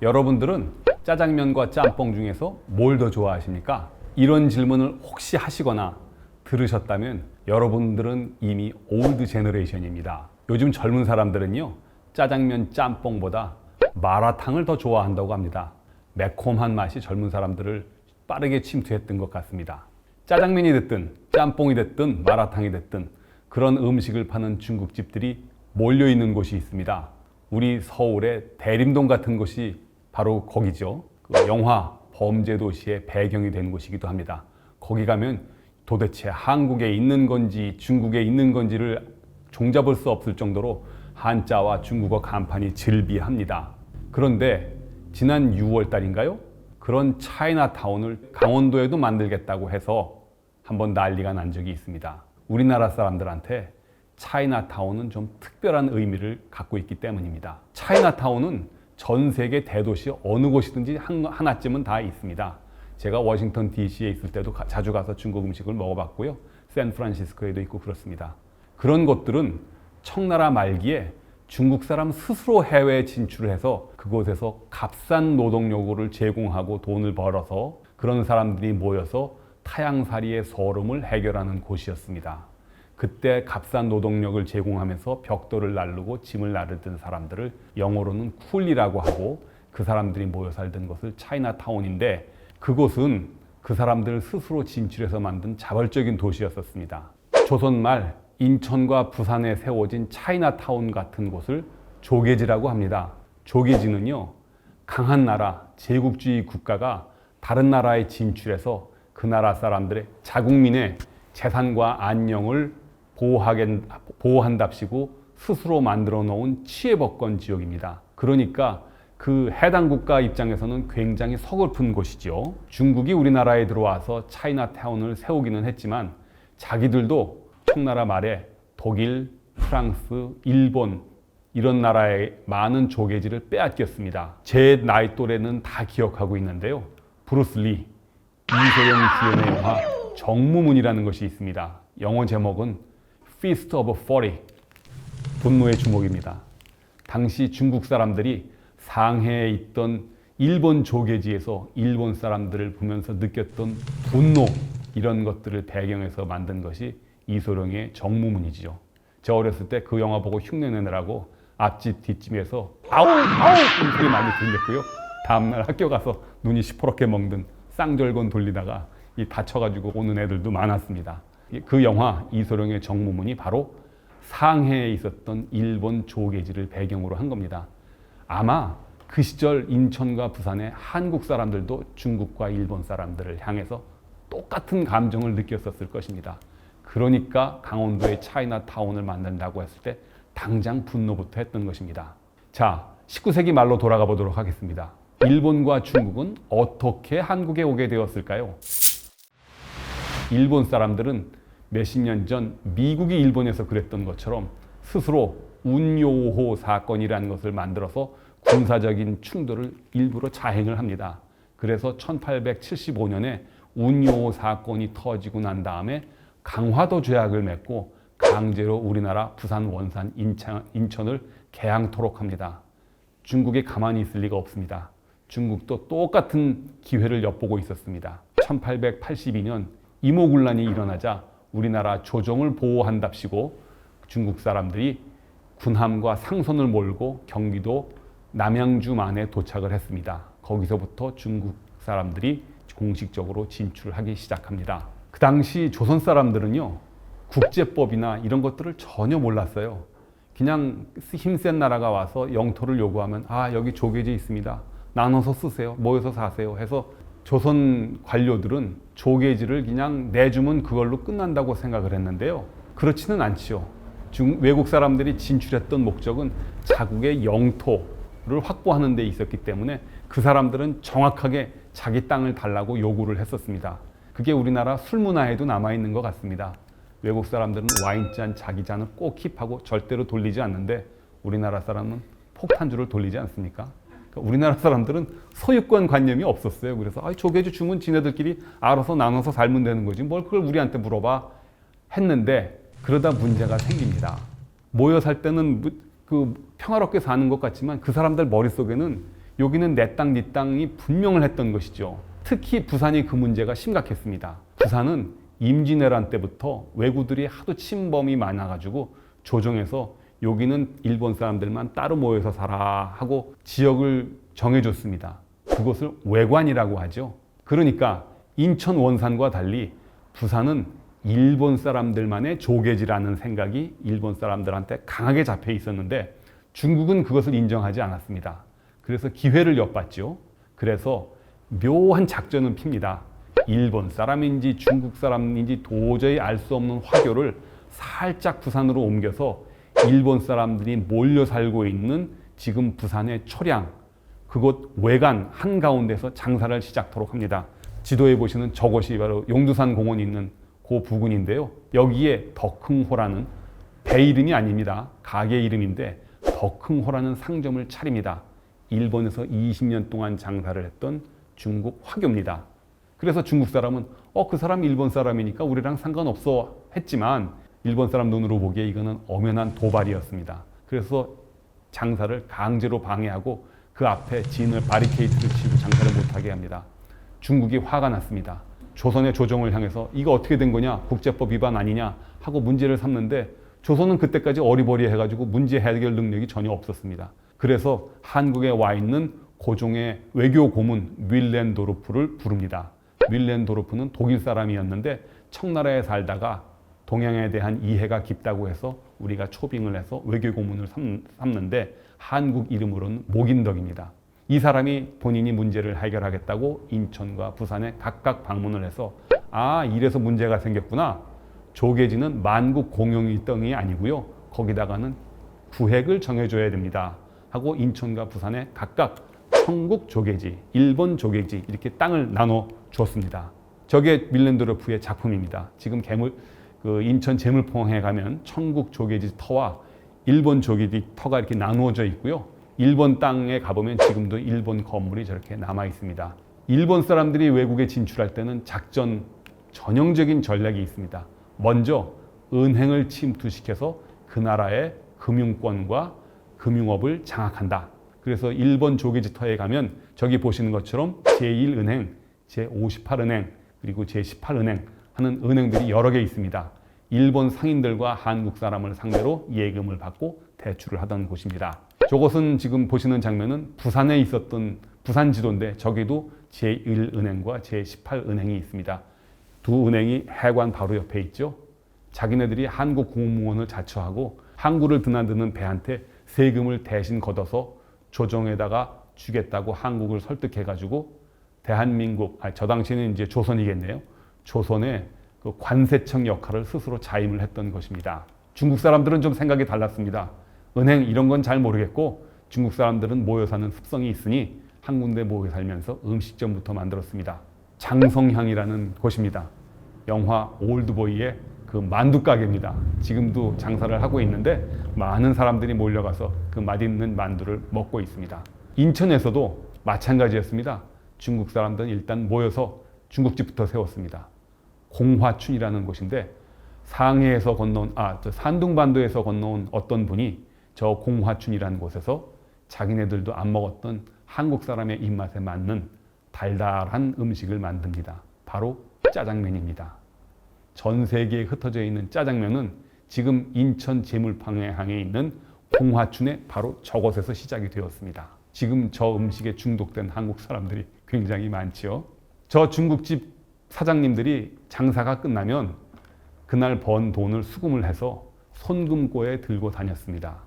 여러분들은 짜장면과 짬뽕 중에서 뭘 더 좋아하십니까? 이런 질문을 혹시 하시거나 들으셨다면 여러분들은 이미 올드 제너레이션입니다. 요즘 젊은 사람들은요, 짜장면, 짬뽕보다 마라탕을 더 좋아한다고 합니다. 매콤한 맛이 젊은 사람들을 빠르게 침투했던 것 같습니다. 짜장면이 됐든 짬뽕이 됐든 마라탕이 됐든 그런 음식을 파는 중국집들이 몰려있는 곳이 있습니다. 우리 서울의 대림동 같은 곳이 바로 거기죠. 그 영화 범죄도시의 배경이 된 곳이기도 합니다. 거기 가면 도대체 한국에 있는 건지 중국에 있는 건지를 종잡을 수 없을 정도로 한자와 중국어 간판이 즐비합니다. 그런데 지난 6월 달인가요? 그런 차이나타운을 강원도에도 만들겠다고 해서 한번 난리가 난 적이 있습니다. 우리나라 사람들한테 차이나타운은 좀 특별한 의미를 갖고 있기 때문입니다. 차이나타운은 전 세계 대도시 어느 곳이든지 하나쯤은 다 있습니다. 제가 워싱턴 DC에 있을 때도 자주 가서 중국 음식을 먹어봤고요. 샌프란시스코에도 있고 그렇습니다. 그런 곳들은 청나라 말기에 중국 사람 스스로 해외에 진출을 해서 그곳에서 값싼 노동요구를 제공하고 돈을 벌어서 그런 사람들이 모여서 타양살이의 서름을 해결하는 곳이었습니다. 그때 값싼 노동력을 제공하면서 벽돌을 나르고 짐을 나르던 사람들을 영어로는 쿨리라고 하고 그 사람들이 모여 살던 곳을 차이나타운인데 그곳은 그 사람들 스스로 진출해서 만든 자발적인 도시였었습니다. 조선 말 인천과 부산에 세워진 차이나타운 같은 곳을 조계지라고 합니다. 조계지는요, 강한 나라, 제국주의 국가가 다른 나라에 진출해서 그 나라 사람들의 자국민의 재산과 안녕을 보호한답시고 스스로 만들어 놓은 치해법권 지역입니다. 그러니까 그 해당 국가 입장에서는 굉장히 서글픈 곳이죠. 중국이 우리나라에 들어와서 차이나타운을 세우기는 했지만 자기들도 청나라 말에 독일, 프랑스, 일본 이런 나라의 많은 조계지를 빼앗겼습니다. 제 나이 또래는 다 기억하고 있는데요. 브루스 리, 이소영 주연의 영화 정무문이라는 것이 있습니다. 영어 제목은 Fist of Fury, 분노의 주먹입니다. 당시 중국 사람들이 상해에 있던 일본 조계지에서 일본 사람들을 보면서 느꼈던 분노, 이런 것들을 배경해서 만든 것이 이소룡의 정무문이지요. 저 어렸을 때 그 영화 보고 흉내내느라고 앞집 뒷집에서 아우 아우 이 소리 많이 들렸고요. 다음날 학교 가서 눈이 시퍼렇게 먹는 쌍절곤 돌리다가 다쳐가지고 오는 애들도 많았습니다. 그 영화 이소룡의 정무문이 바로 상해에 있었던 일본 조계지를 배경으로 한 겁니다. 아마 그 시절 인천과 부산의 한국 사람들도 중국과 일본 사람들을 향해서 똑같은 감정을 느꼈었을 것입니다. 그러니까 강원도의 차이나타운을 만든다고 했을 때 당장 분노부터 했던 것입니다. 자, 19세기 말로 돌아가 보도록 하겠습니다. 일본과 중국은 어떻게 한국에 오게 되었을까요? 일본 사람들은 몇십 년 전 미국이 일본에서 그랬던 것처럼 스스로 운요호 사건이라는 것을 만들어서 군사적인 충돌을 일부러 자행을 합니다. 그래서 1875년에 운요호 사건이 터지고 난 다음에 강화도 조약을 맺고 강제로 우리나라 부산, 원산, 인천을 개항토록 합니다. 중국이 가만히 있을 리가 없습니다. 중국도 똑같은 기회를 엿보고 있었습니다. 1882년 이모군란이 일어나자 우리나라 조정을 보호한답시고 중국 사람들이 군함과 상선을 몰고 경기도 남양주만에 도착을 했습니다. 거기서부터 중국 사람들이 공식적으로 진출하기 시작합니다. 그 당시 조선 사람들은요, 국제법이나 이런 것들을 전혀 몰랐어요. 그냥 힘센 나라가 와서 영토를 요구하면 여기 조계지 있습니다. 나눠서 쓰세요. 모여서 사세요. 해서 조선 관료들은 조계지를 그냥 내주면 그걸로 끝난다고 생각을 했는데요. 그렇지는 않지요. 외국 사람들이 진출했던 목적은 자국의 영토를 확보하는 데 있었기 때문에 그 사람들은 정확하게 자기 땅을 달라고 요구를 했었습니다. 그게 우리나라 술 문화에도 남아있는 것 같습니다. 외국 사람들은 와인잔, 자기 잔을 꼭 킵하고 절대로 돌리지 않는데 우리나라 사람은 폭탄주를 돌리지 않습니까? 그러니까 우리나라 사람들은 소유권 관념이 없었어요. 그래서 조계주 주면 지네들끼리 알아서 나눠서 살면 되는 거지 뭘 그걸 우리한테 물어봐 했는데 그러다 문제가 생깁니다. 모여 살 때는 그 평화롭게 사는 것 같지만 그 사람들 머릿속에는 여기는 내 땅, 네 땅이 분명을 했던 것이죠. 특히 부산이 그 문제가 심각했습니다. 부산은 임진왜란 때부터 왜구들이 하도 침범이 많아가지고 조정에서 여기는 일본 사람들만 따로 모여서 살아 하고 지역을 정해줬습니다. 그것을 외관이라고 하죠. 그러니까 인천 원산과 달리 부산은 일본 사람들만의 조계지라는 생각이 일본 사람들한테 강하게 잡혀 있었는데 중국은 그것을 인정하지 않았습니다. 그래서 기회를 엿봤죠. 그래서 묘한 작전을 핍니다. 일본 사람인지 중국 사람인지 도저히 알 수 없는 화교를 살짝 부산으로 옮겨서 일본 사람들이 몰려 살고 있는 지금 부산의 초량, 그곳 외관 한가운데서 장사를 시작토록 합니다. 지도에 보시는 저곳이 바로 용두산 공원이 있는 그 부근인데요. 여기에 덕흥호라는 배 이름이 아닙니다. 가게 이름인데 덕흥호라는 상점을 차립니다. 일본에서 20년 동안 장사를 했던 중국 화교입니다. 그래서 중국 사람은 그 사람 일본 사람이니까 우리랑 상관없어 했지만 일본 사람 눈으로 보기에 이거는 엄연한 도발이었습니다. 그래서 장사를 강제로 방해하고 그 앞에 진을 바리케이트를 치고 장사를 못하게 합니다. 중국이 화가 났습니다. 조선의 조정을 향해서 이거 어떻게 된 거냐, 국제법 위반 아니냐 하고 문제를 삼는데 조선은 그때까지 어리버리해가지고 문제 해결 능력이 전혀 없었습니다. 그래서 한국에 와 있는 고종의 외교 고문 윌렌도르프를 부릅니다. 윌렌도르프는 독일 사람이었는데 청나라에 살다가 동양에 대한 이해가 깊다고 해서 우리가 초빙을 해서 외교 고문을 삼는데 한국 이름으로는 목인덕입니다. 이 사람이 본인이 문제를 해결하겠다고 인천과 부산에 각각 방문을 해서 이래서 문제가 생겼구나. 조계지는 만국 공용의 땅이 아니고요. 거기다가는 구획을 정해줘야 됩니다. 하고 인천과 부산에 각각 청국 조계지, 일본 조계지 이렇게 땅을 나눠 주었습니다. 저게 밀렌도르프의 작품입니다. 지금 인천 재물포항에 가면 청국 조계지 터와 일본 조계지 터가 이렇게 나누어져 있고요. 일본 땅에 가보면 지금도 일본 건물이 저렇게 남아 있습니다. 일본 사람들이 외국에 진출할 때는 전형적인 전략이 있습니다. 먼저 은행을 침투시켜서 그 나라의 금융권과 금융업을 장악한다. 그래서 일본 조계지터에 가면 저기 보시는 것처럼 제1은행, 제58은행, 그리고 제18은행 하는 은행들이 여러 개 있습니다. 일본 상인들과 한국 사람을 상대로 예금을 받고 대출을 하던 곳입니다. 저것은 지금 보시는 장면은 부산에 있었던 부산 지도인데 저기도 제1은행과 제18은행이 있습니다. 두 은행이 해관 바로 옆에 있죠. 자기네들이 한국 공무원을 자처하고 항구를 드나드는 배한테 세금을 대신 걷어서 조정에다가 주겠다고 한국을 설득해가지고 대한민국, 저 당시에는 이제 조선이겠네요. 조선의 그 관세청 역할을 스스로 자임을 했던 것입니다. 중국 사람들은 좀 생각이 달랐습니다. 은행 이런 건 잘 모르겠고 중국 사람들은 모여 사는 습성이 있으니 한 군데 모여 살면서 음식점부터 만들었습니다. 장성향이라는 곳입니다. 영화 올드보이의 그 만두 가게입니다. 지금도 장사를 하고 있는데 많은 사람들이 몰려가서 그 맛있는 만두를 먹고 있습니다. 인천에서도 마찬가지였습니다. 중국 사람들은 일단 모여서 중국집부터 세웠습니다. 공화춘이라는 곳인데 상해에서 건너온 산둥반도에서 건너온 어떤 분이 저 공화춘이라는 곳에서 자기네들도 안 먹었던 한국 사람의 입맛에 맞는 달달한 음식을 만듭니다. 바로 짜장면입니다. 전 세계에 흩어져 있는 짜장면은 지금 인천 재물포항에 있는 공화춘에 바로 저곳에서 시작이 되었습니다. 지금 저 음식에 중독된 한국 사람들이 굉장히 많지요. 저 중국집 사장님들이 장사가 끝나면 그날 번 돈을 수금을 해서 손금고에 들고 다녔습니다.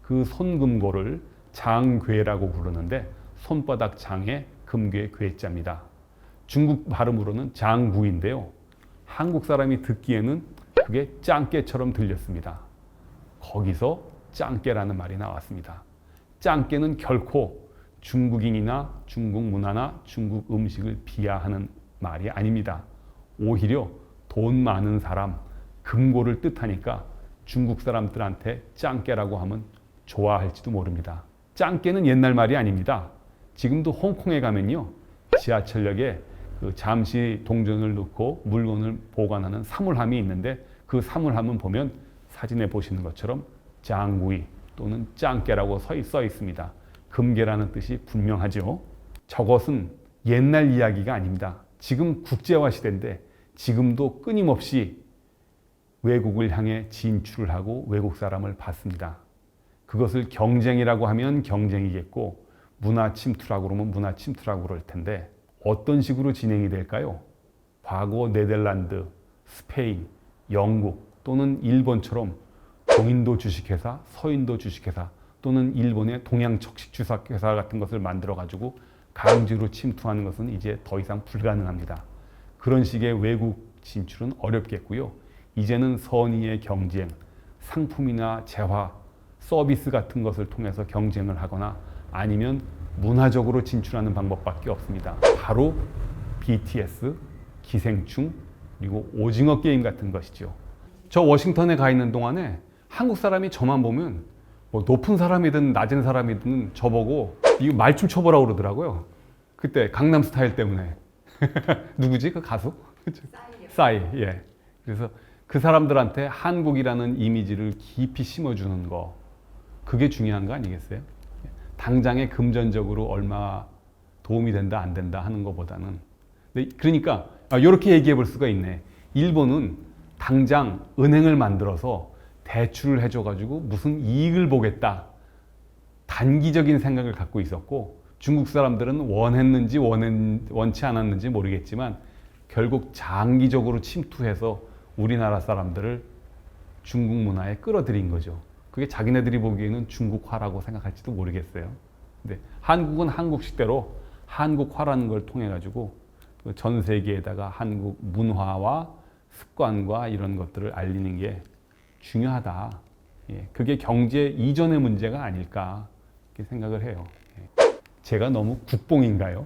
그 손금고를 장괴라고 부르는데 손바닥 장에 금괴 괴자입니다. 중국 발음으로는 장구인데요. 한국 사람이 듣기에는 그게 짱깨처럼 들렸습니다. 거기서 짱깨라는 말이 나왔습니다. 짱깨는 결코 중국인이나 중국 문화나 중국 음식을 비하하는 말이 아닙니다. 오히려 돈 많은 사람, 금고를 뜻하니까 중국 사람들한테 짱깨라고 하면 좋아할지도 모릅니다. 짱깨는 옛날 말이 아닙니다. 지금도 홍콩에 가면요, 지하철역에 잠시 동전을 넣고 물건을 보관하는 사물함이 있는데 그 사물함은 보면 사진에 보시는 것처럼 짱구이 또는 짱깨라고 써 있습니다. 금계라는 뜻이 분명하죠. 저것은 옛날 이야기가 아닙니다. 지금 국제화 시대인데 지금도 끊임없이 외국을 향해 진출을 하고 외국 사람을 받습니다. 그것을 경쟁이라고 하면 경쟁이겠고 문화 침투라고 그러면 문화 침투라고 그럴 텐데 어떤 식으로 진행이 될까요? 과거 네덜란드, 스페인, 영국 또는 일본처럼 동인도 주식회사, 서인도 주식회사 또는 일본의 동양척식 주식회사 같은 것을 만들어 가지고 강제로 침투하는 것은 이제 더 이상 불가능합니다. 그런 식의 외국 진출은 어렵겠고요. 이제는 선의의 경쟁, 상품이나 재화, 서비스 같은 것을 통해서 경쟁을 하거나 아니면 문화적으로 진출하는 방법밖에 없습니다. 바로 BTS, 기생충, 그리고 오징어 게임 같은 것이죠. 저 워싱턴에 가 있는 동안에 한국 사람이 저만 보면 뭐 높은 사람이든 낮은 사람이든 저보고 이거 말춤 춰보라고 그러더라고요. 그때 강남 스타일 때문에. 누구지? 그 가수? 싸이. 예. 그래서 그 사람들한테 한국이라는 이미지를 깊이 심어주는 거. 그게 중요한 거 아니겠어요? 당장에 금전적으로 얼마 도움이 된다 안 된다 하는 것보다는. 그러니까 이렇게 얘기해 볼 수가 있네. 일본은 당장 은행을 만들어서 대출을 해줘가지고 무슨 이익을 보겠다. 단기적인 생각을 갖고 있었고 중국 사람들은 원했는지 원치 않았는지 모르겠지만 결국 장기적으로 침투해서 우리나라 사람들을 중국 문화에 끌어들인 거죠. 그게 자기네들이 보기에는 중국화라고 생각할지도 모르겠어요. 근데 한국은 한국식대로 한국화라는 걸 통해 가지고 전 세계에다가 한국 문화와 습관과 이런 것들을 알리는 게 중요하다. 예, 그게 경제 이전의 문제가 아닐까 이렇게 생각을 해요. 예. 제가 너무 국뽕인가요?